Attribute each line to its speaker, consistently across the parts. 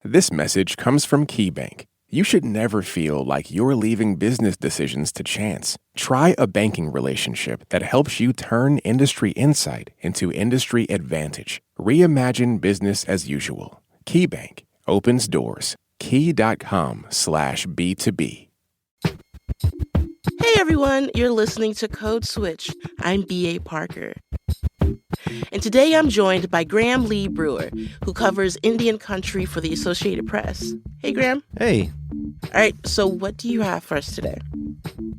Speaker 1: This message comes from KeyBank. You should never feel like you're leaving business decisions to chance. Try a banking relationship that helps you turn industry insight into industry advantage. Reimagine business as usual. KeyBank opens doors. Key.com/B2B.
Speaker 2: Hey everyone, you're listening to Code Switch. I'm B.A. Parker. And today I'm joined by Graham Lee Brewer, who covers Indian country for the Associated Press. Hey, Graham.
Speaker 3: Hey.
Speaker 2: All right, so what do you have for us today?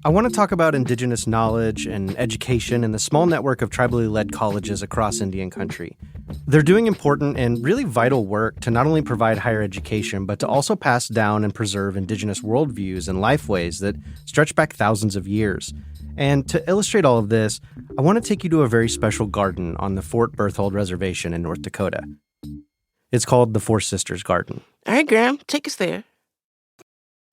Speaker 3: I want to talk about Indigenous knowledge and education and the small network of tribally led colleges across Indian country. They're doing important and really vital work to not only provide higher education, but to also pass down and preserve Indigenous worldviews and lifeways that stretch back thousands of years. And to illustrate all of this, I want to take you to a very special garden on the Fort Berthold Reservation in North Dakota. It's called the Four Sisters Garden.
Speaker 2: All right, Graham, take us there.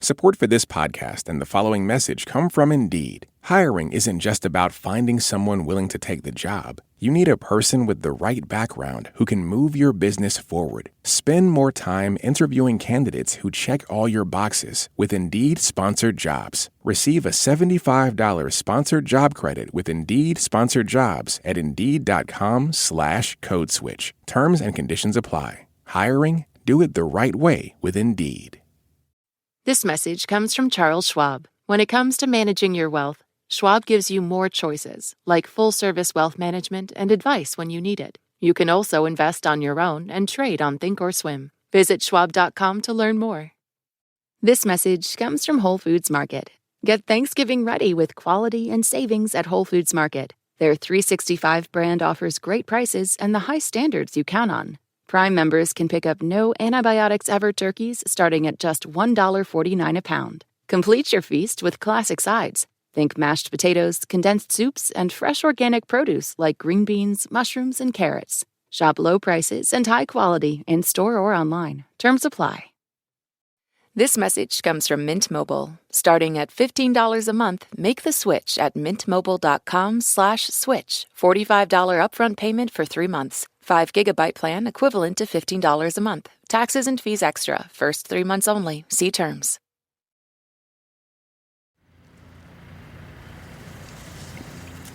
Speaker 1: Support for this podcast and the following message come from Indeed. Hiring isn't just about finding someone willing to take the job. You need a person with the right background who can move your business forward. Spend more time interviewing candidates who check all your boxes with Indeed Sponsored Jobs. Receive a $75 sponsored job credit with Indeed Sponsored Jobs at Indeed.com/codeswitch. Terms and conditions apply. Hiring? Do it the right way with Indeed.
Speaker 4: This message comes from Charles Schwab. When it comes to managing your wealth, Schwab gives you more choices, like full-service wealth management and advice when you need it. You can also invest on your own and trade on Thinkorswim. Visit schwab.com to learn more. This message comes from Whole Foods Market. Get Thanksgiving ready with quality and savings at Whole Foods Market. Their 365 brand offers great prices and the high standards you count on. Prime members can pick up no antibiotics ever turkeys starting at just $1.49 a pound. Complete your feast with classic sides. Think mashed potatoes, condensed soups, and fresh organic produce like green beans, mushrooms, and carrots. Shop low prices and high quality in store or online. Terms apply. This message comes from Mint Mobile. Starting at $15 a month, make the switch at mintmobile.com/switch. $45 upfront payment for 3 months. 5 gigabyte plan equivalent to $15 a month. Taxes and fees extra. First 3 months only. See terms.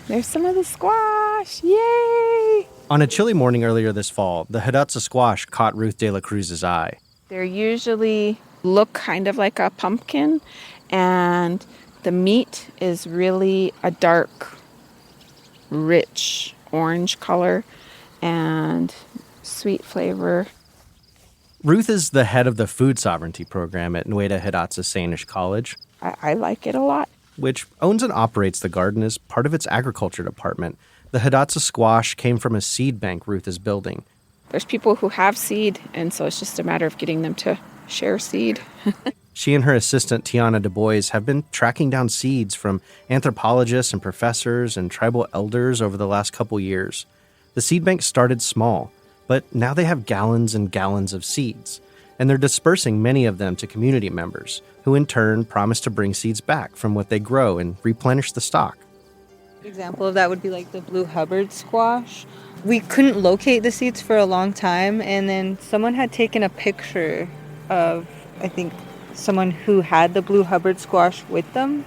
Speaker 5: There's some of the squash. Yay!
Speaker 3: On a chilly morning earlier this fall, the Hidatsa squash caught Ruth De La Cruz's eye.
Speaker 5: They usually look kind of like a pumpkin, and the meat is really a dark, rich orange color and sweet flavor.
Speaker 3: Ruth is the head of the food sovereignty program at Nueta Hidatsa Sahnish College.
Speaker 5: I like it a lot.
Speaker 3: Which owns and operates the garden as part of its agriculture department. The Hidatsa squash came from a seed bank Ruth is building.
Speaker 5: There's people who have seed, and so it's just a matter of getting them to share seed.
Speaker 3: She and her assistant, Tiana Du Bois, have been tracking down seeds from anthropologists and professors and tribal elders over the last couple years. The seed bank started small, but now they have gallons and gallons of seeds, and they're dispersing many of them to community members, who in turn promise to bring seeds back from what they grow and replenish the stock.
Speaker 6: An example of that would be like the blue Hubbard squash. We couldn't locate the seeds for a long time, and then someone had taken a picture of, I think, someone who had the blue Hubbard squash with them.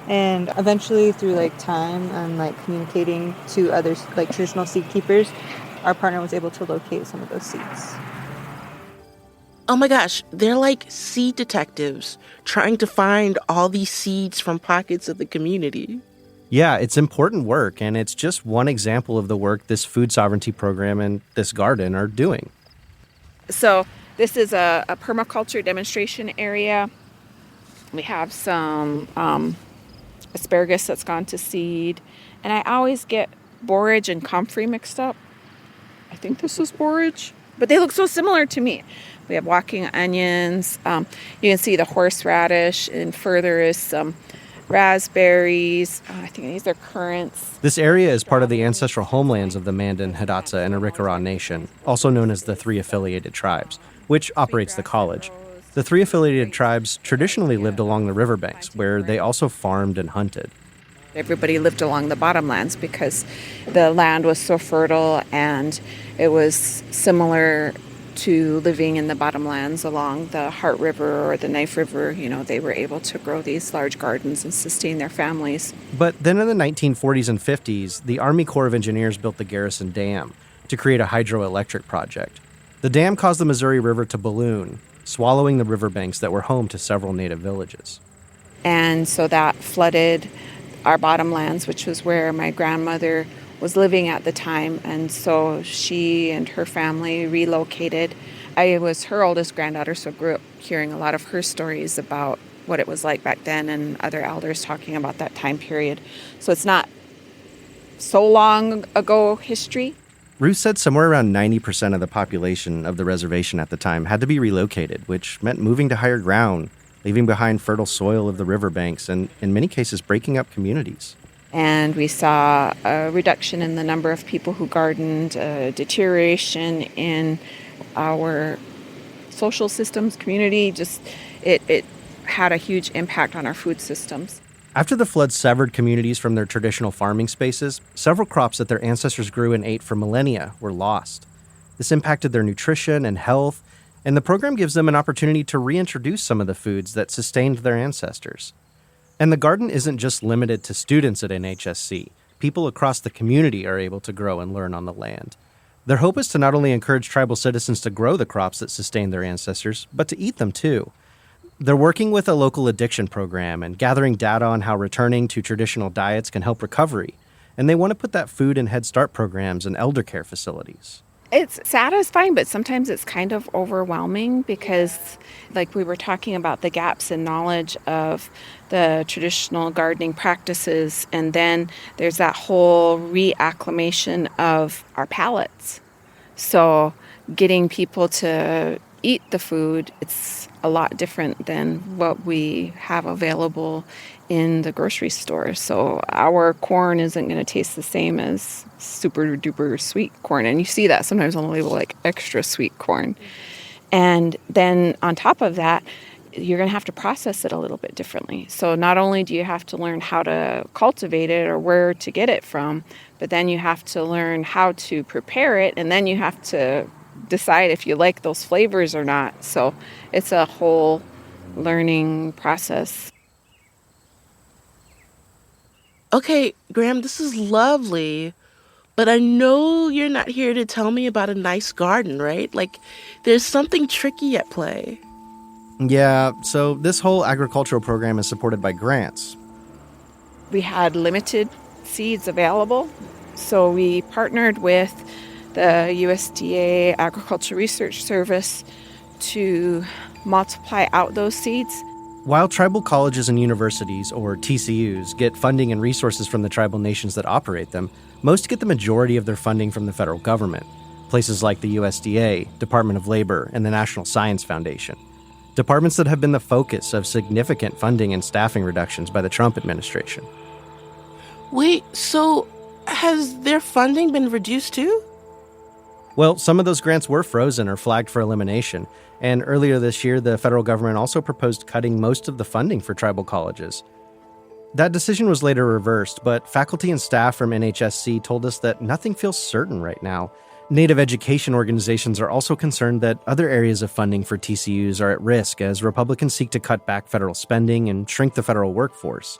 Speaker 6: And eventually, through like time and like communicating to other like traditional seed keepers, our partner was able to locate some of those seeds.
Speaker 2: Oh my gosh, they're like seed detectives trying to find all these seeds from pockets of the community.
Speaker 3: Yeah, it's important work, and it's just one example of the work this food sovereignty program and this garden are doing.
Speaker 5: So this is a permaculture demonstration area. We have some asparagus that's gone to seed, and I always get borage and comfrey mixed up. I think this is borage, but they look so similar to me. We have walking onions. You can see the horseradish, and further is some raspberries. I think these are currants.
Speaker 3: This area is part of the ancestral homelands of the Mandan, Hidatsa, and Arikara Nation, also known as the Three Affiliated Tribes, which operates the college. The Three Affiliated Tribes traditionally lived along the riverbanks, where they also farmed and hunted.
Speaker 5: Everybody lived along the bottomlands because the land was so fertile, and it was similar to living in the bottomlands along the Heart River or the Knife River, they were able to grow these large gardens and sustain their families.
Speaker 3: But then in the 1940s and 50s, the Army Corps of Engineers built the Garrison Dam to create a hydroelectric project. The dam caused the Missouri River to balloon, swallowing the riverbanks that were home to several native villages.
Speaker 5: And so that flooded our bottomlands, which was where my grandmother was living at the time. And so she and her family relocated. I was her oldest granddaughter, so grew up hearing a lot of her stories about what it was like back then and other elders talking about that time period. So it's not so long ago history.
Speaker 3: Ruth said somewhere around 90% of the population of the reservation at the time had to be relocated, which meant moving to higher ground, leaving behind fertile soil of the riverbanks, and in many cases breaking up communities.
Speaker 5: And we saw a reduction in the number of people who gardened, a deterioration in our social systems, community. Just it had a huge impact on our food systems.
Speaker 3: After the flood severed communities from their traditional farming spaces, several crops that their ancestors grew and ate for millennia were lost. This impacted their nutrition and health, and the program gives them an opportunity to reintroduce some of the foods that sustained their ancestors. And the garden isn't just limited to students at NHSC. People across the community are able to grow and learn on the land. Their hope is to not only encourage tribal citizens to grow the crops that sustained their ancestors, but to eat them too. They're working with a local addiction program and gathering data on how returning to traditional diets can help recovery. And they want to put that food in Head Start programs and elder care facilities.
Speaker 5: It's satisfying, but sometimes it's kind of overwhelming because, like we were talking about, the gaps in knowledge of the traditional gardening practices, and then there's that whole reacclimation of our palates. So getting people to eat the food, it's a lot different than what we have available in the grocery store. So our corn isn't going to taste the same as super duper sweet corn. And you see that sometimes on the label, like extra sweet corn. And then on top of that, you're going to have to process it a little bit differently. So not only do you have to learn how to cultivate it or where to get it from, but then you have to learn how to prepare it, and then you have to decide if you like those flavors or not. So it's a whole learning process.
Speaker 2: Okay, Graham, this is lovely, but I know you're not here to tell me about a nice garden, right? Like, there's something tricky at play.
Speaker 3: Yeah, so this whole agricultural program is supported by grants.
Speaker 5: We had limited seeds available, so we partnered with the USDA Agriculture Research Service to multiply out those seeds.
Speaker 3: While tribal colleges and universities, or TCUs, get funding and resources from the tribal nations that operate them, most get the majority of their funding from the federal government, places like the USDA, Department of Labor, and the National Science Foundation. Departments that have been the focus of significant funding and staffing reductions by the Trump administration.
Speaker 2: Wait, so has their funding been reduced too?
Speaker 3: Well, some of those grants were frozen or flagged for elimination, and earlier this year, the federal government also proposed cutting most of the funding for tribal colleges. That decision was later reversed, but faculty and staff from NHSC told us that nothing feels certain right now. Native education organizations are also concerned that other areas of funding for TCUs are at risk as Republicans seek to cut back federal spending and shrink the federal workforce.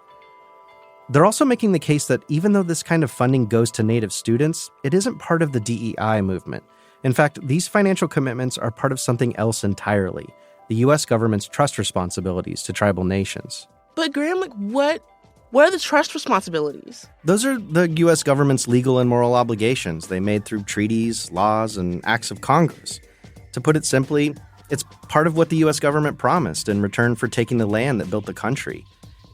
Speaker 3: They're also making the case that even though this kind of funding goes to Native students, it isn't part of the DEI movement. In fact, these financial commitments are part of something else entirely, the U.S. government's trust responsibilities to tribal nations.
Speaker 2: But Graham, like, what are the trust responsibilities?
Speaker 3: Those are the U.S. government's legal and moral obligations they made through treaties, laws, and acts of Congress. To put it simply, it's part of what the U.S. government promised in return for taking the land that built the country.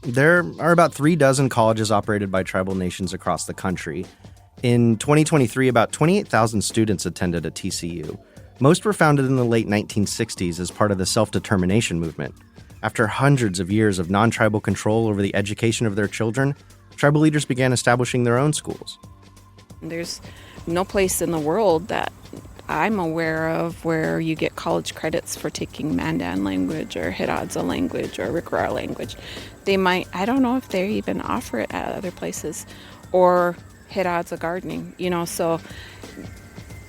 Speaker 3: There are about 36 colleges operated by tribal nations across the country. In 2023, about 28,000 students attended a TCU. Most were founded in the late 1960s as part of the self-determination movement. After hundreds of years of non-tribal control over the education of their children, tribal leaders began establishing their own schools.
Speaker 5: There's no place in the world that I'm aware of where you get college credits for taking Mandan language or Hidatsa language or Rikara language. They might, I don't know if they even offer it at other places, or Hidatsa gardening, so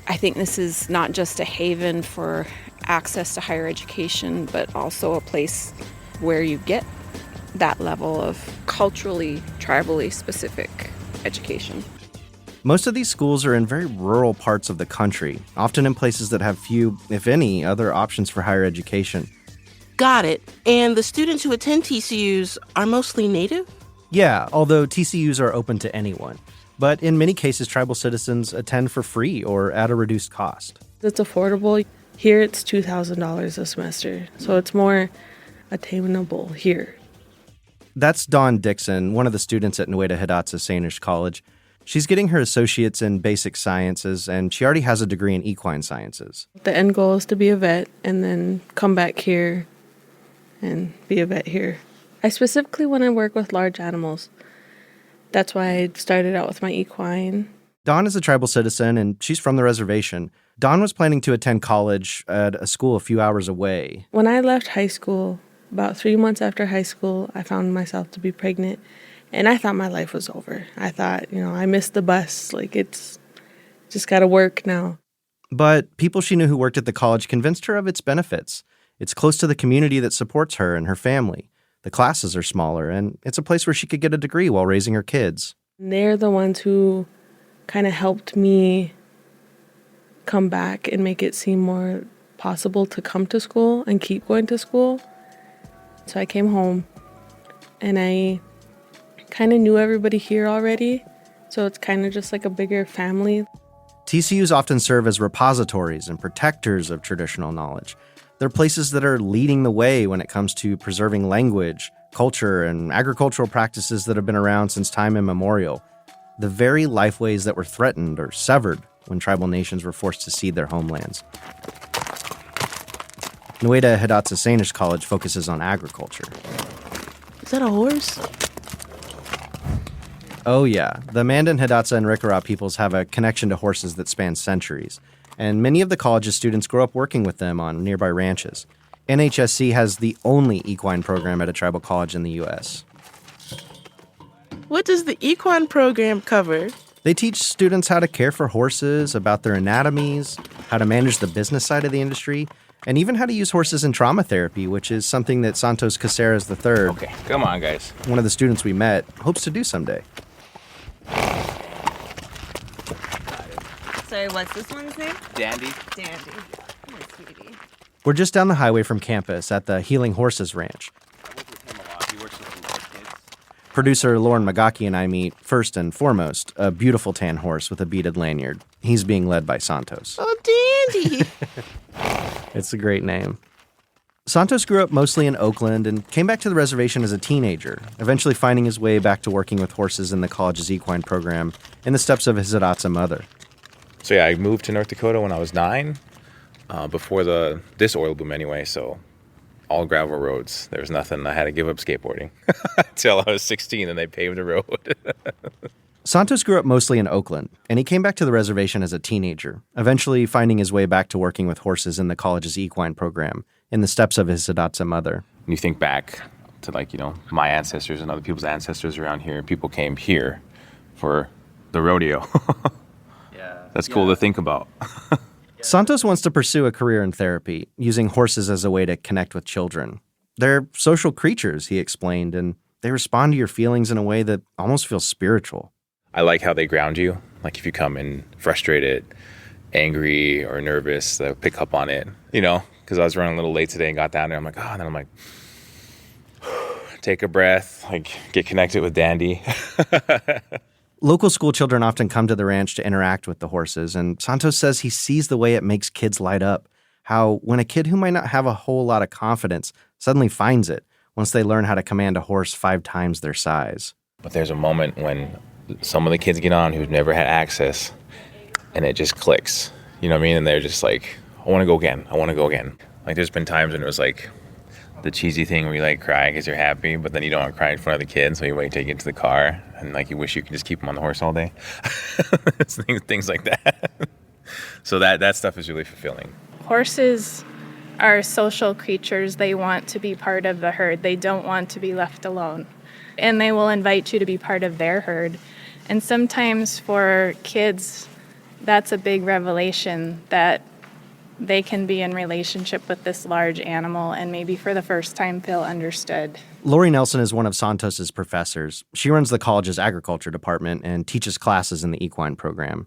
Speaker 5: I think this is not just a haven for access to higher education, but also a place where you get that level of culturally, tribally specific education.
Speaker 3: Most of these schools are in very rural parts of the country, often in places that have few, if any, other options for higher education.
Speaker 2: Got it. And the students who attend TCUs are mostly Native?
Speaker 3: Yeah, although TCUs are open to anyone. But in many cases, tribal citizens attend for free or at a reduced cost.
Speaker 7: It's affordable. Here it's $2,000 a semester, so it's more attainable here.
Speaker 3: That's Dawn Dixon, one of the students at Nueta Hidatsa Sahnish College. She's getting her associates in basic sciences, and she already has a degree in equine sciences.
Speaker 7: The end goal is to be a vet and then come back here and be a vet here. I specifically want to work with large animals. That's why I started out with my equine.
Speaker 3: Dawn is a tribal citizen, and she's from the reservation. Dawn was planning to attend college at a school a few hours away.
Speaker 7: When I left high school, about 3 months after high school, I found myself to be pregnant, and I thought my life was over. I thought, I missed the bus. It's just got to work now.
Speaker 3: But people she knew who worked at the college convinced her of its benefits. It's close to the community that supports her and her family. The classes are smaller, and it's a place where she could get a degree while raising her kids.
Speaker 7: They're the ones who kind of helped me come back and make it seem more possible to come to school and keep going to school. So I came home, and I kind of knew everybody here already, so it's kind of just like a bigger family.
Speaker 3: TCUs often serve as repositories and protectors of traditional knowledge. They're places that are leading the way when it comes to preserving language, culture, and agricultural practices that have been around since time immemorial. The very lifeways that were threatened or severed when tribal nations were forced to cede their homelands. Nueta Hidatsa Sahnish College focuses on agriculture.
Speaker 2: Is that a horse?
Speaker 3: Oh yeah, the Mandan, Hidatsa, and Rikara peoples have a connection to horses that spans centuries, and many of the college's students grow up working with them on nearby ranches. NHSC has the only equine program at a tribal college in the U.S.
Speaker 2: What does the equine program cover?
Speaker 3: They teach students how to care for horses, about their anatomies, how to manage the business side of the industry, and even how to use horses in trauma therapy, which is something that Santos Caceres III,
Speaker 1: Okay, come on, guys.
Speaker 3: one of the students we met, hopes to do someday.
Speaker 6: Sorry, what's this one's name?
Speaker 1: Dandy.
Speaker 6: Dandy. Oh, sweetie.
Speaker 3: We're just down the highway from campus at the Healing Horses Ranch.
Speaker 1: I work with him a lot. He works with some kids.
Speaker 3: Producer Lauren Magaki and I meet, first and foremost, a beautiful tan horse with a beaded lanyard. He's being led by Santos.
Speaker 2: Oh, Dandy.
Speaker 3: It's a great name. Santos grew up mostly in Oakland and came back to the reservation as a teenager, eventually finding his way back to working with horses in the college's equine program in the steps of his Hidatsa mother.
Speaker 1: So yeah, I moved to North Dakota when I was 9, before this oil boom anyway, so all gravel roads. There was nothing. I had to give up skateboarding until I was 16 and they paved a road.
Speaker 3: Santos grew up mostly in Oakland, and he came back to the reservation as a teenager, eventually finding his way back to working with horses in the college's equine program in the steps of his Hidatsa mother.
Speaker 1: When you think back to my ancestors and other people's ancestors around here, people came here for the rodeo. That's cool to think about.
Speaker 3: Santos wants to pursue a career in therapy, using horses as a way to connect with children. They're social creatures, he explained, and they respond to your feelings in a way that almost feels spiritual.
Speaker 1: I like how they ground you. Like if you come in frustrated, angry, or nervous, they'll pick up on it, because I was running a little late today and got down there. I'm like, oh, and then I'm like, take a breath, get connected with Dandy.
Speaker 3: Local school children often come to the ranch to interact with the horses, and Santos says he sees the way it makes kids light up. How when a kid who might not have a whole lot of confidence suddenly finds it once they learn how to command a horse 5 times their size.
Speaker 1: But there's a moment when some of the kids get on who've never had access, and it just clicks. You know what I mean? And they're just like, I want to go again. I want to go again. There's been times when it was the cheesy thing where you cry because you're happy, but then you don't want to cry in front of the kids, so you wait till you get to the car, and you wish you could just keep them on the horse all day. Things like that. So that stuff is really fulfilling.
Speaker 8: Horses are social creatures. They want to be part of the herd. They don't want to be left alone. And they will invite you to be part of their herd. And sometimes for kids, that's a big revelation that they can be in relationship with this large animal and maybe for the first time feel understood.
Speaker 3: Lori Nelson is one of Santos's professors. She runs the college's agriculture department and teaches classes in the equine program.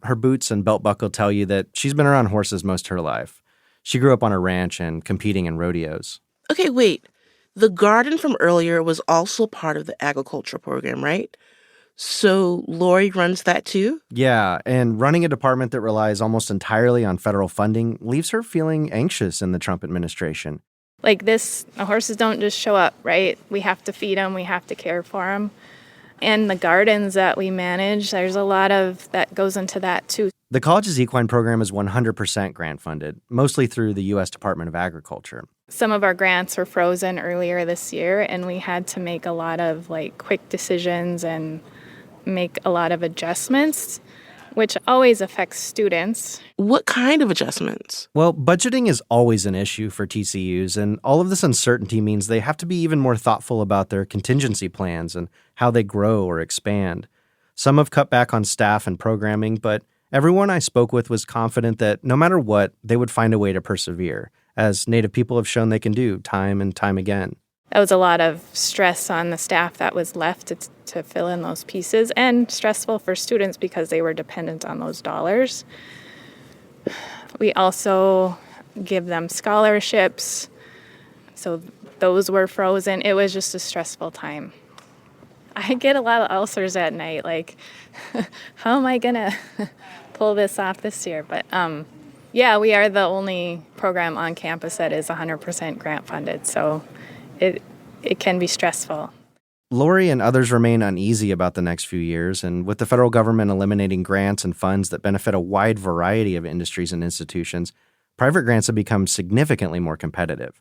Speaker 3: Her boots and belt buckle tell you that she's been around horses most of her life. She grew up on a ranch and competing in rodeos.
Speaker 2: Okay, wait. The garden from earlier was also part of the agriculture program, right? So Lori runs that too?
Speaker 3: Yeah, and running a department that relies almost entirely on federal funding leaves her feeling anxious in the Trump administration.
Speaker 8: Like this, the horses don't just show up, right? We have to feed them, we have to care for them. And the gardens that we manage, there's a lot of that goes into that too.
Speaker 3: The college's equine program is 100% grant funded, mostly through the U.S. Department of Agriculture.
Speaker 8: Some of our grants were frozen earlier this year, and we had to make a lot of quick decisions and make a lot of adjustments, which always affects students.
Speaker 2: What kind of adjustments?
Speaker 3: Well, budgeting is always an issue for TCUs, and all of this uncertainty means they have to be even more thoughtful about their contingency plans and how they grow or expand. Some have cut back on staff and programming, but everyone I spoke with was confident that no matter what, they would find a way to persevere, as Native people have shown they can do time and time again.
Speaker 8: That was a lot of stress on the staff that was left to fill in those pieces, and stressful for students because they were dependent on those dollars. We also give them scholarships, so those were frozen. It was just a stressful time. I get a lot of ulcers at night, how am I going to pull this off this year? But yeah, we are the only program on campus that is 100% grant funded, so it can be stressful.
Speaker 3: Lori and others remain uneasy about the next few years, and with the federal government eliminating grants and funds that benefit a wide variety of industries and institutions, private grants have become significantly more competitive.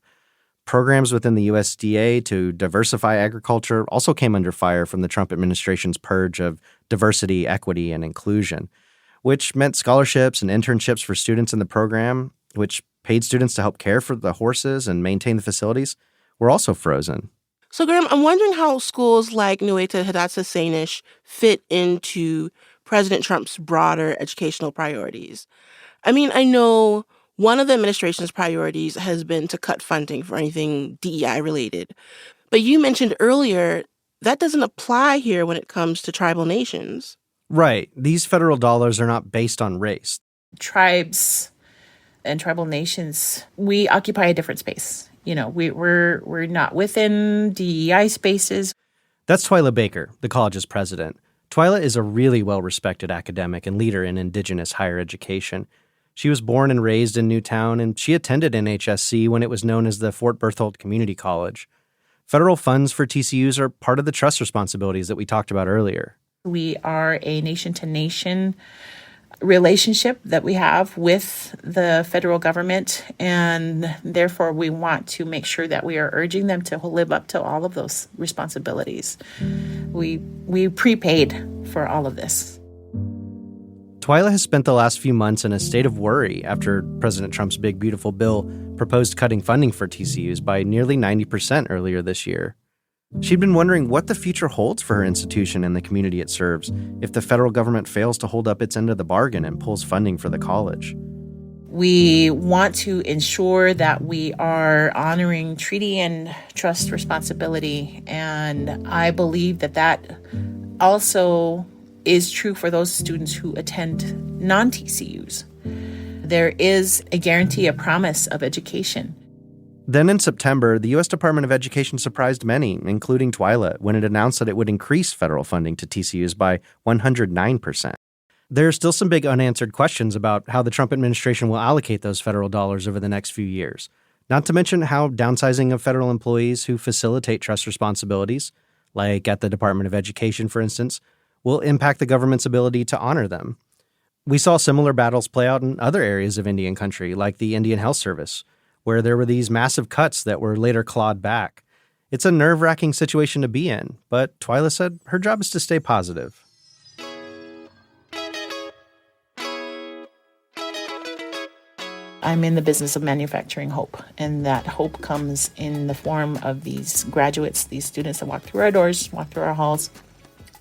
Speaker 3: Programs within the USDA to diversify agriculture also came under fire from the Trump administration's purge of diversity, equity, and inclusion, which meant scholarships and internships for students in the program, which paid students to help care for the horses and maintain the facilities, were also frozen.
Speaker 2: So, Graham, I'm wondering how schools like Nueta Hidatsa Sahnish fit into President Trump's broader educational priorities. I mean, I know one of the administration's priorities has been to cut funding for anything DEI related. But you mentioned earlier that doesn't apply here when it comes to tribal nations.
Speaker 3: Right. These federal dollars are not based on race.
Speaker 9: Tribes and tribal nations, we occupy a different space. We're not within DEI spaces.
Speaker 3: That's Twyla Baker, the college's president. Twyla is a really well-respected academic and leader in Indigenous higher education. She was born and raised in Newtown, and she attended NHSC when it was known as the Fort Berthold Community College. Federal funds for TCUs are part of the trust responsibilities that we talked about earlier.
Speaker 9: We are a nation-to-nation relationship that we have with the federal government, and therefore we want to make sure that we are urging them to live up to all of those responsibilities. We prepaid for all of this.
Speaker 3: Twyla has spent the last few months in a state of worry after President Trump's big, beautiful bill proposed cutting funding for TCUs by nearly 90% earlier this year. She'd been wondering what the future holds for her institution and the community it serves if the federal government fails to hold up its end of the bargain and pulls funding for the college.
Speaker 9: We want to ensure that we are honoring treaty and trust responsibility, and I believe that also is true for those students who attend non-TCUs. There is a guarantee, a promise of education.
Speaker 3: Then in September, the U.S. Department of Education surprised many, including Twyla, when it announced that it would increase federal funding to TCUs by 109%. There are still some big unanswered questions about how the Trump administration will allocate those federal dollars over the next few years, not to mention how downsizing of federal employees who facilitate trust responsibilities, like at the Department of Education, for instance, will impact the government's ability to honor them. We saw similar battles play out in other areas of Indian country, like the Indian Health Service, where there were these massive cuts that were later clawed back. It's a nerve-wracking situation to be in, but Twyla said her job is to stay positive.
Speaker 9: I'm in the business of manufacturing hope, and that hope comes in the form of these graduates, these students that walk through our doors, walk through our halls,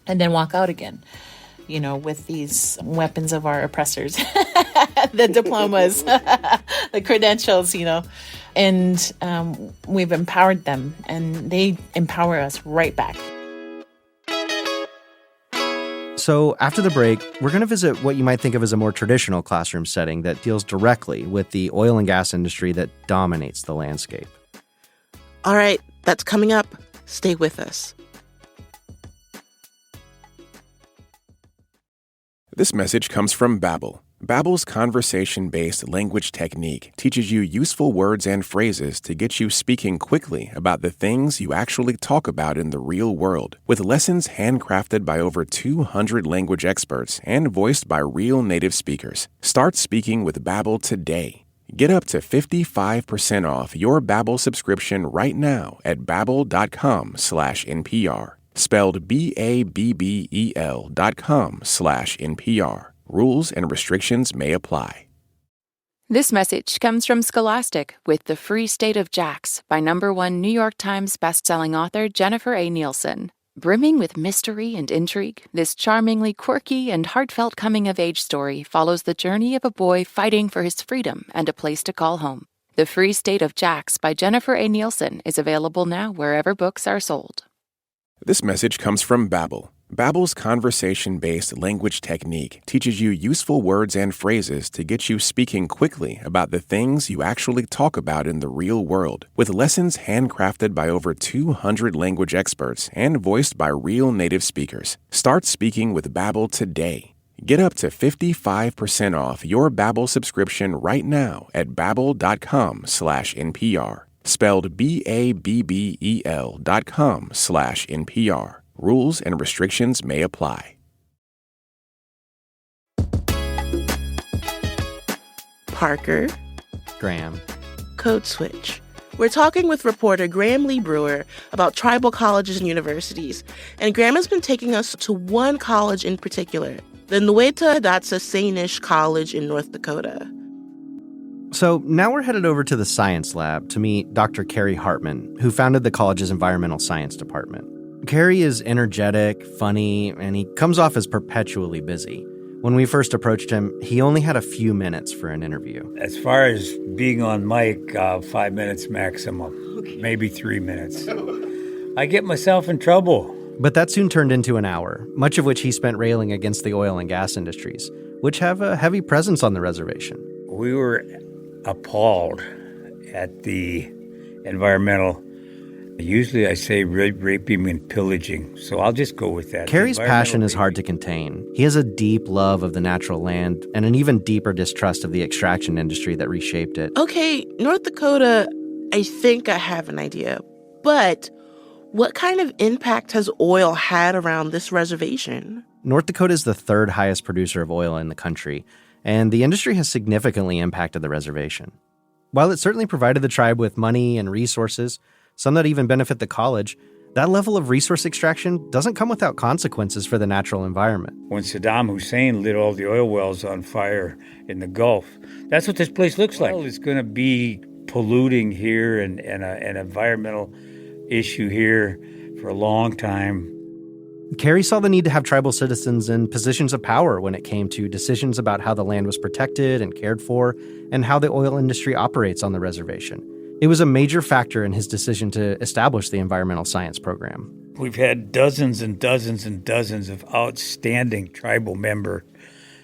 Speaker 9: and then walk out again. with these weapons of our oppressors, the diplomas, the credentials, and we've empowered them, and they empower us right back.
Speaker 3: So after the break, we're going to visit what you might think of as a more traditional classroom setting that deals directly with the oil and gas industry that dominates the landscape.
Speaker 2: All right, that's coming up. Stay with us.
Speaker 1: This message comes from Babbel. Babbel's conversation-based language technique teaches you useful words and phrases to get you speaking quickly about the things you actually talk about in the real world, with lessons handcrafted by over 200 language experts and voiced by real native speakers. Start speaking with Babbel today. Get up to 55% off your Babbel subscription right now at babbel.com/NPR. Spelled BABBEL.com/NPR. Rules and restrictions may apply.
Speaker 4: This message comes from Scholastic with The Free State of Jax by #1 New York Times bestselling author Jennifer A. Nielsen. Brimming with mystery and intrigue, this charmingly quirky and heartfelt coming-of-age story follows the journey of a boy fighting for his freedom and a place to call home. The Free State of Jax by Jennifer A. Nielsen is available now wherever books are sold.
Speaker 1: This message comes from Babbel. Babbel's conversation-based language technique teaches you useful words and phrases to get you speaking quickly about the things you actually talk about in the real world, with lessons handcrafted by over 200 language experts and voiced by real native speakers. Start speaking with Babbel today. Get up to 55% off your Babbel subscription right now at babbel.com/NPR. Spelled BABBEL.com/NPR. Rules and restrictions may apply.
Speaker 2: Parker.
Speaker 3: Graham.
Speaker 2: Code Switch. We're talking with reporter Graham Lee Brewer about tribal colleges and universities, and Graham has been taking us to one college in particular, the Nueta Hidatsa Sahnish College in North Dakota.
Speaker 3: So now we're headed over to the science lab to meet Dr. Carrie Hartman, who founded the college's environmental science department. Carrie is energetic, funny, and he comes off as perpetually busy. When we first approached him, he only had a few minutes for an interview.
Speaker 10: As far as being on mic, 5 minutes maximum, maybe 3 minutes. I get myself in trouble.
Speaker 3: But that soon turned into an hour, much of which he spent railing against the oil and gas industries, which have a heavy presence on the reservation.
Speaker 10: We were appalled at the environmental. Usually I say raping and pillaging, so I'll just go with that.
Speaker 3: Carrie's passion is hard to contain. He has a deep love of the natural land and an even deeper distrust of the extraction industry that reshaped it.
Speaker 2: Okay, North Dakota, I think I have an idea. But what kind of impact has oil had around this reservation?
Speaker 3: North Dakota is the third highest producer of oil in the country, and the industry has significantly impacted the reservation. While it certainly provided the tribe with money and resources, some that even benefit the college, that level of resource extraction doesn't come without consequences for the natural environment.
Speaker 10: When Saddam Hussein lit all the oil wells on fire in the Gulf, that's what this place looks like. It's going to be polluting here and an environmental issue here for a long time.
Speaker 3: Carrie saw the need to have tribal citizens in positions of power when it came to decisions about how the land was protected and cared for and how the oil industry operates on the reservation. It was a major factor in his decision to establish the environmental science program.
Speaker 10: We've had dozens and dozens and dozens of outstanding tribal member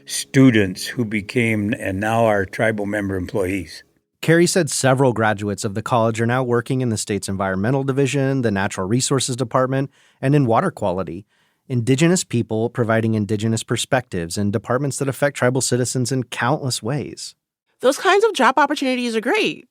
Speaker 10: students who became and now are tribal member employees.
Speaker 3: Carrie said several graduates of the college are now working in the state's environmental division, the natural resources department, and in water quality. Indigenous people providing indigenous perspectives in departments that affect tribal citizens in countless ways.
Speaker 2: Those kinds of job opportunities are great.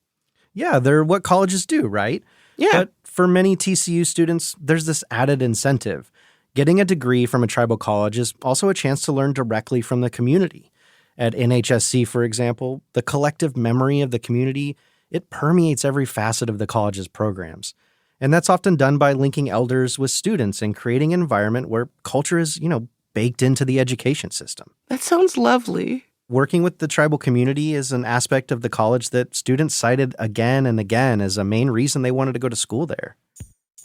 Speaker 3: Yeah, they're what colleges do, right?
Speaker 2: Yeah.
Speaker 3: But for many TCU students, there's this added incentive. Getting a degree from a tribal college is also a chance to learn directly from the community. At NHSC, for example, the collective memory of the community, it permeates every facet of the college's programs. And that's often done by linking elders with students and creating an environment where culture is, baked into the education system.
Speaker 2: That sounds lovely.
Speaker 3: Working with the tribal community is an aspect of the college that students cited again and again as a main reason they wanted to go to school there.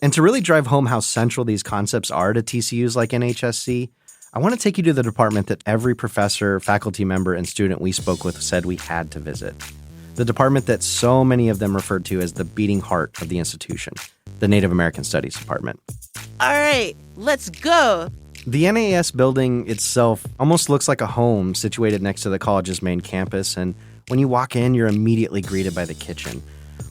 Speaker 3: And to really drive home how central these concepts are to TCUs like NHSC, I want to take you to the department that every professor, faculty member, and student we spoke with said we had to visit. The department that so many of them referred to as the beating heart of the institution, the Native American Studies Department.
Speaker 2: All right, let's go.
Speaker 3: The NAS building itself almost looks like a home situated next to the college's main campus, and when you walk in, you're immediately greeted by the kitchen.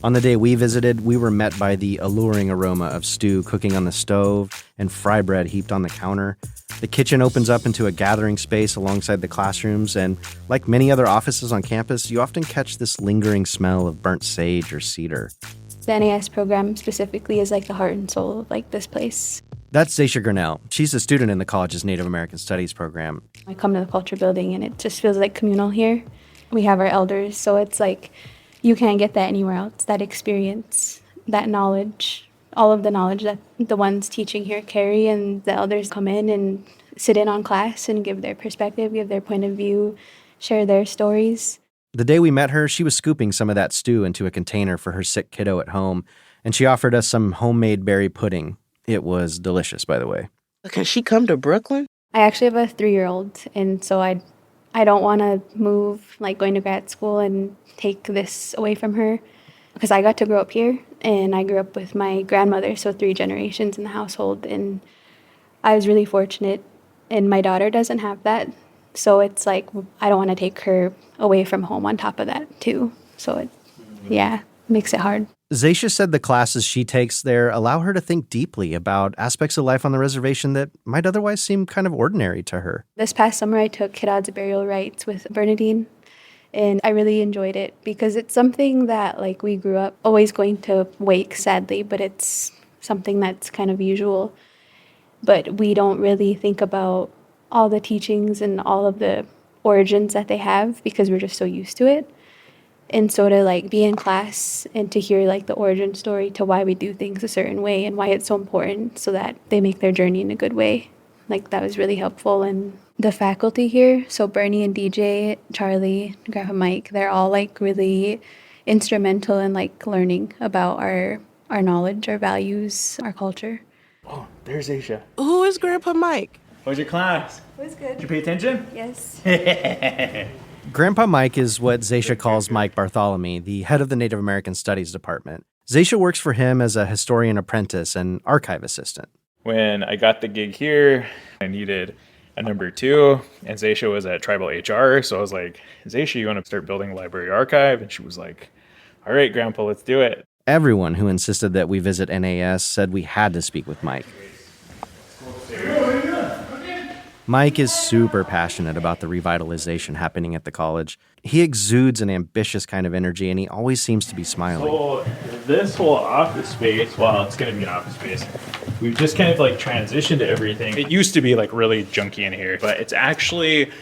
Speaker 3: On the day we visited, we were met by the alluring aroma of stew cooking on the stove and fry bread heaped on the counter. The kitchen opens up into a gathering space alongside the classrooms, and like many other offices on campus, you often catch this lingering smell of burnt sage or cedar.
Speaker 11: The NAS program specifically is like the heart and soul of like this place.
Speaker 3: That's Zaisha Grinnell. She's a student in the college's Native American Studies program.
Speaker 11: I come to the culture building and it just feels like communal here. We have our elders, so it's like you can't get that anywhere else, that experience, that knowledge, all of the knowledge that the ones teaching here carry, and the elders come in and sit in on class and give their perspective, give their point of view, share their stories.
Speaker 3: The day we met her, she was scooping some of that stew into a container for her sick kiddo at home, and she offered us some homemade berry pudding. It was delicious, by the way.
Speaker 2: Can she come to Brooklyn?
Speaker 11: I actually have a 3-year-old, and so I don't want to move, like going to grad school and take this away from her, because I got to grow up here, and I grew up with my grandmother, so 3 generations in the household, and I was really fortunate, and my daughter doesn't have that, so it's like I don't want to take her away from home on top of that, too. So it makes it hard.
Speaker 3: Zaisha said the classes she takes there allow her to think deeply about aspects of life on the reservation that might otherwise seem kind of ordinary to her.
Speaker 11: This past summer, I took Hidatsa burial rites with Bernadine, and I really enjoyed it because it's something that, like, we grew up always going to wake, sadly, but it's something that's kind of usual. But we don't really think about all the teachings and all of the origins that they have because we're just so used to it. And so to like be in class and to hear like the origin story to why we do things a certain way and why it's so important so that they make their journey in a good way, like that was really helpful. And the faculty here, so Bernie and DJ, Charlie, Grandpa Mike, they're all like really instrumental in like learning about our knowledge, our values, our culture.
Speaker 12: Oh, there's Aisha.
Speaker 2: Who is Grandpa Mike?
Speaker 12: How was your class?
Speaker 11: It was good.
Speaker 12: Did you pay attention?
Speaker 11: Yes.
Speaker 3: Grandpa Mike is what Zaisha calls Mike Bartholomew, the head of the Native American Studies Department. Zaisha works for him as a historian apprentice and archive assistant.
Speaker 12: When I got the gig here, I needed a number 2, and Zaisha was at tribal HR, so I was like, Zaisha, you want to start building a library archive? And she was like, all right, Grandpa, let's do it.
Speaker 3: Everyone who insisted that we visit NAS said we had to speak with Mike. Mike is super passionate about the revitalization happening at the college. He exudes an ambitious kind of energy, and he always seems to be smiling.
Speaker 12: So this whole office space, well, it's going to be an office space. We've just kind of like transitioned to everything. It used to be like really junky in here, but it's actually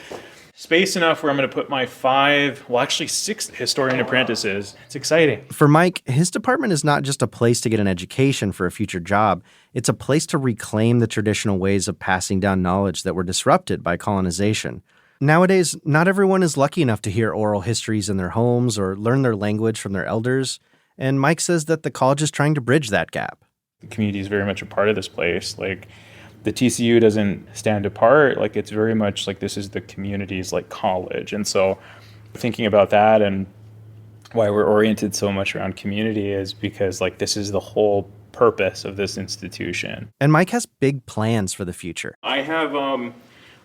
Speaker 12: space enough where I'm going to put my 6 historian apprentices. It's exciting.
Speaker 3: For Mike, his department is not just a place to get an education for a future job. It's a place to reclaim the traditional ways of passing down knowledge that were disrupted by colonization. Nowadays, not everyone is lucky enough to hear oral histories in their homes or learn their language from their elders. And Mike says that the college is trying to bridge that gap.
Speaker 12: The community is very much a part of this place. Like, the TCU doesn't stand apart. Like, it's very much like this is the community's like college. And so thinking about that and why we're oriented so much around community is because like this is the whole purpose of this institution.
Speaker 3: And Mike has big plans for the future.
Speaker 12: I have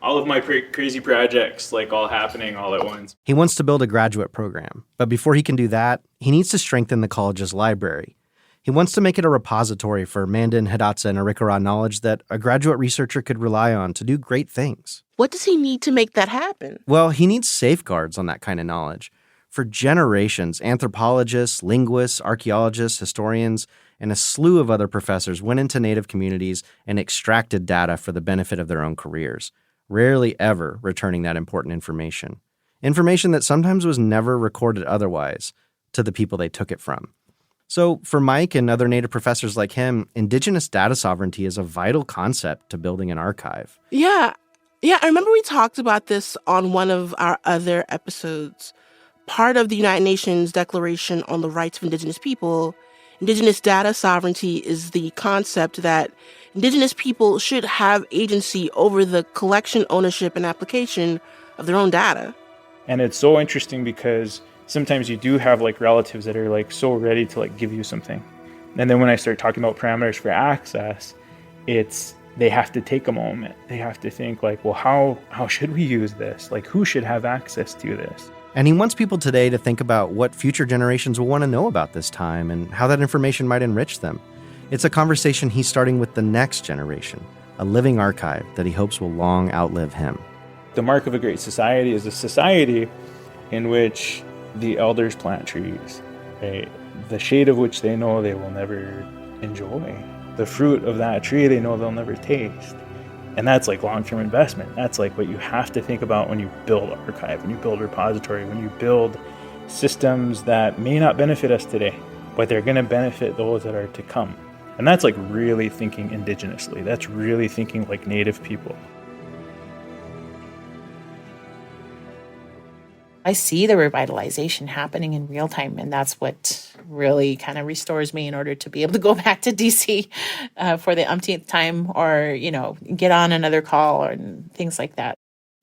Speaker 12: all of my crazy projects like all happening all at once.
Speaker 3: He wants to build a graduate program, but before he can do that, he needs to strengthen the college's library. He wants to make it a repository for Mandan, Hidatsa, and Arikara knowledge that a graduate researcher could rely on to do great things.
Speaker 2: What does he need to make that happen?
Speaker 3: Well, he needs safeguards on that kind of knowledge. For generations, anthropologists, linguists, archaeologists, historians, and a slew of other professors went into Native communities and extracted data for the benefit of their own careers, rarely ever returning that important information. Information that sometimes was never recorded otherwise to the people they took it from. So for Mike and other Native professors like him, Indigenous data sovereignty is a vital concept to building an archive.
Speaker 2: Yeah, I remember we talked about this on one of our other episodes. Part of the United Nations Declaration on the Rights of Indigenous People Indigenous data sovereignty is the concept that Indigenous people should have agency over the collection, ownership, and application of their own data.
Speaker 12: And it's so interesting because sometimes you do have like relatives that are like so ready to like give you something. And then when I start talking about parameters for access, they have to take a moment. They have to think like, well, how should we use this? Like, who should have access to this?
Speaker 3: And he wants people today to think about what future generations will want to know about this time and how that information might enrich them. It's a conversation he's starting with the next generation, a living archive that he hopes will long outlive him.
Speaker 12: The mark of a great society is a society in which the elders plant trees, right? The shade of which they know they will never enjoy. The fruit of that tree they know they'll never taste. And that's like long-term investment. That's like what you have to think about when you build archive, when you build repository, when you build systems that may not benefit us today, but they're going to benefit those that are to come. And that's like really thinking indigenously. That's really thinking like Native people.
Speaker 9: I see the revitalization happening in real time, and that's what really kind of restores me in order to be able to go back to DC for the umpteenth time, or, get on another call or things like that.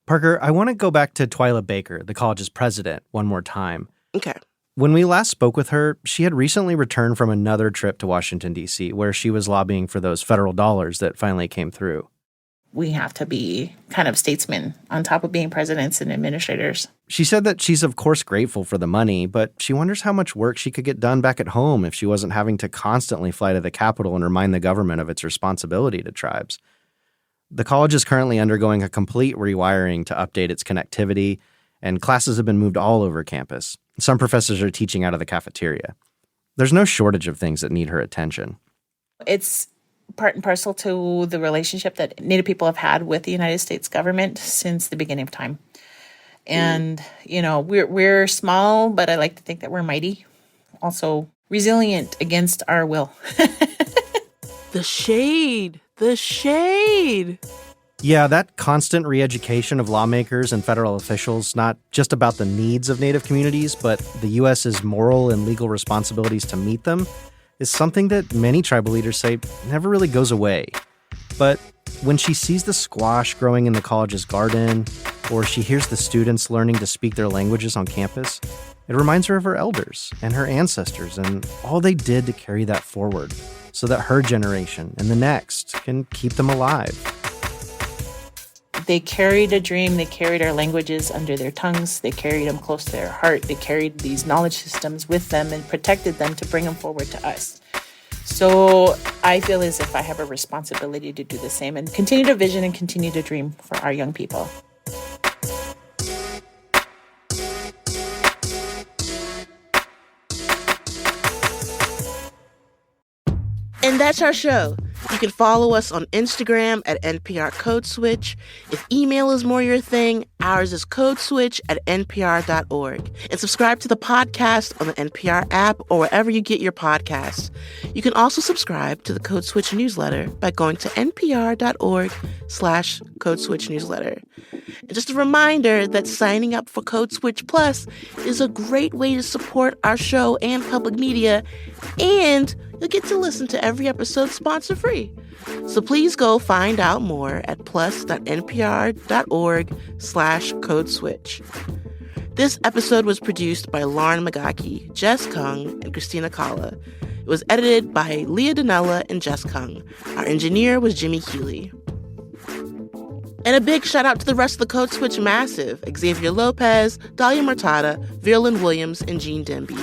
Speaker 3: Parker, I want to go back to Twyla Baker, the college's president, one more time.
Speaker 2: Okay.
Speaker 3: When we last spoke with her, she had recently returned from another trip to Washington, D.C., where she was lobbying for those federal dollars that finally came through.
Speaker 9: We have to be kind of statesmen on top of being presidents and administrators.
Speaker 3: She said that she's of course grateful for the money, but she wonders how much work she could get done back at home if she wasn't having to constantly fly to the Capitol and remind the government of its responsibility to tribes. The college is currently undergoing a complete rewiring to update its connectivity, and classes have been moved all over campus. Some professors are teaching out of the cafeteria. There's no shortage of things that need her attention.
Speaker 9: It's part and parcel to the relationship that Native people have had with the United States government since the beginning of time. And, we're small, but I like to think that we're mighty. Also resilient against our will.
Speaker 2: The shade. The shade.
Speaker 3: Yeah, that constant re-education of lawmakers and federal officials, not just about the needs of Native communities, but the U.S.'s moral and legal responsibilities to meet them, is something that many tribal leaders say never really goes away. But when she sees the squash growing in the college's garden, or she hears the students learning to speak their languages on campus, it reminds her of her elders and her ancestors and all they did to carry that forward so that her generation and the next can keep them alive.
Speaker 9: They carried a dream. They carried our languages under their tongues. They carried them close to their heart. They carried these knowledge systems with them and protected them to bring them forward to us. So I feel as if I have a responsibility to do the same and continue to vision and continue to dream for our young people.
Speaker 2: And that's our show. You can follow us on Instagram at NPR Code Switch. If email is more your thing, ours is codeswitch@npr.org. And subscribe to the podcast on the NPR app or wherever you get your podcasts. You can also subscribe to the Code Switch newsletter by going to npr.org/Code Switch newsletter. And just a reminder that signing up for Code Switch Plus is a great way to support our show and public media, and you'll get to listen to every episode sponsor-free. So please go find out more at plus.npr.org/Code Switch. This episode was produced by Lauren Magaki, Jess Kung, and Christina Kalla. It was edited by Leah Donnella and Jess Kung. Our engineer was Jimmy Healy. And a big shout out to the rest of the Code Switch Massive: Xavier Lopez, Dahlia Murtada, Virlin Williams, and Gene Demby.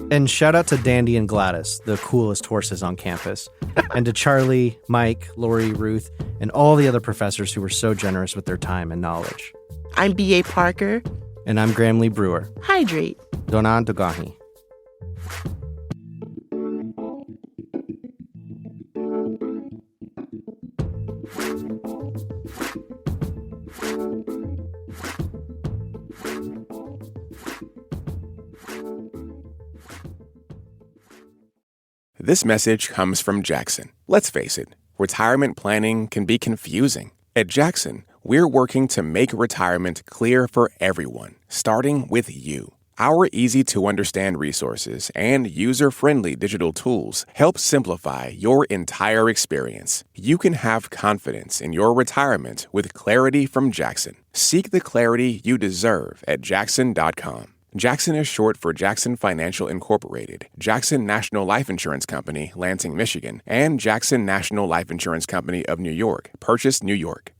Speaker 3: And shout out to Dandy and Gladys, the coolest horses on campus. And to Charlie, Mike, Lori, Ruth, and all the other professors who were so generous with their time and knowledge.
Speaker 2: I'm B.A. Parker.
Speaker 3: And I'm Graham Lee Brewer.
Speaker 2: Hydrate.
Speaker 3: Donan Dogahi.
Speaker 1: This message comes from Jackson. Let's face it, retirement planning can be confusing. At Jackson, we're working to make retirement clear for everyone, starting with you. Our easy-to-understand resources and user-friendly digital tools help simplify your entire experience. You can have confidence in your retirement with clarity from Jackson. Seek the clarity you deserve at jackson.com. Jackson is short for Jackson Financial Incorporated, Jackson National Life Insurance Company, Lansing, Michigan, and Jackson National Life Insurance Company of New York, Purchase, New York.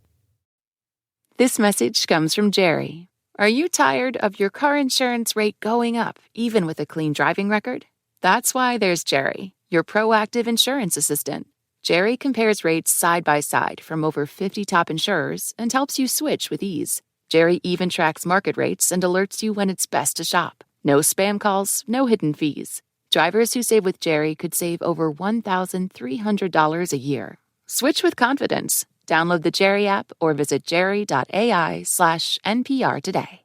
Speaker 4: This message comes from Jerry. Are you tired of your car insurance rate going up, even with a clean driving record? That's why there's Jerry, your proactive insurance assistant. Jerry compares rates side by side from over 50 top insurers and helps you switch with ease. Jerry even tracks market rates and alerts you when it's best to shop. No spam calls, no hidden fees. Drivers who save with Jerry could save over $1,300 a year. Switch with confidence. Download the Jerry app or visit jerry.ai/NPR today.